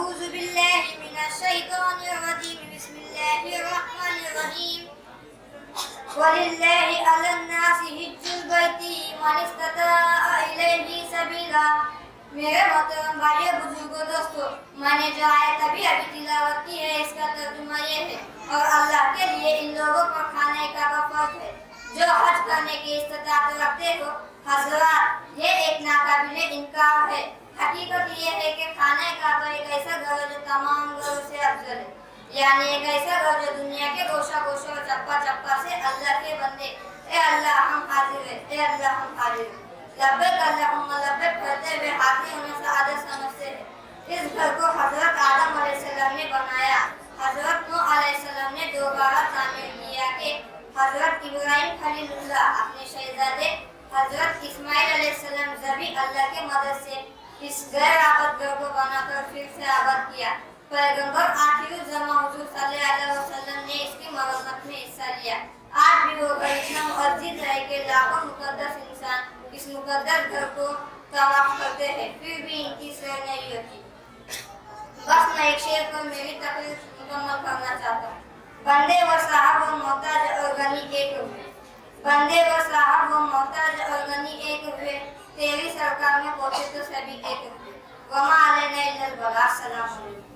أعوذ بالله من الشيطان الرجيم بسم الله الرحمن الرحيم ولله على الناس حج البيت من استطاع إليه سبيلا. میرے محترم بھائیو بزرگوں دوستو، میں نے جو آیت ابھی تلاوت کی ہے اس کا ترجمہ یہ ہے، اور اللہ کے لیے ان لوگوں پر خانہ کعبہ فرض ہے جو حج کرنے کی استطاعت رکھتے ہو. حضرات، یہ ایک ناقابل انکار ہے. حقیقت یہ ہے کہ خانہ کعبہ ایک ایسا گھر ہے جو تمام گھروں سے افضل ہے، یعنی ایک ایسا گھر جو دنیا کے گوشہ گوشہ اور چپا چپا سے اللہ کے بندے اے اللہ ہم حاضر ہیں، اے اللہ ہم حاضر ہیں، لبیک اللہم لبیک کہتے ہوئے حاضر ہونے سعادت سمجھتے ہیں. اس گھر کو حضرت آدم علیہ السلام نے بنایا. حضرت نوح علیہ السلام نے دوبارہ تعمیر کیا کہ حضرت ابراہیم خلیل اللہ اپنے شہزادے حضرت اسماعیل علیہ السلام ذبح اللہ کے مدد سے اس غیر آباد گھر کو بنا کر پھر سے آباد کیا. پیغمبر آخر الزمان حضور صلی اللہ علیہ وسلم نے اس کی مرمت میں حصہ لیا. آج بھی وہ گھر اتنا معزز ہے کہ لاکھوں مقدس انسان اس مقدس گھر کو طواف کرتے ہیں، پھر بھی ان کی سیر نہیں ہوتی. بس میں ایک شعر پر میری تقریر مکمل کرنا چاہتا ہوں. بندے و صاحب و محتاج اور غنی ایک ہوئے، بندے و صاحب و محتاج اور غنی ایک ہوئے، تیری سرکار میں پہنچے تو سبھی ایک ہوئے. وما علینا الا البلاغ. السلام علیکم.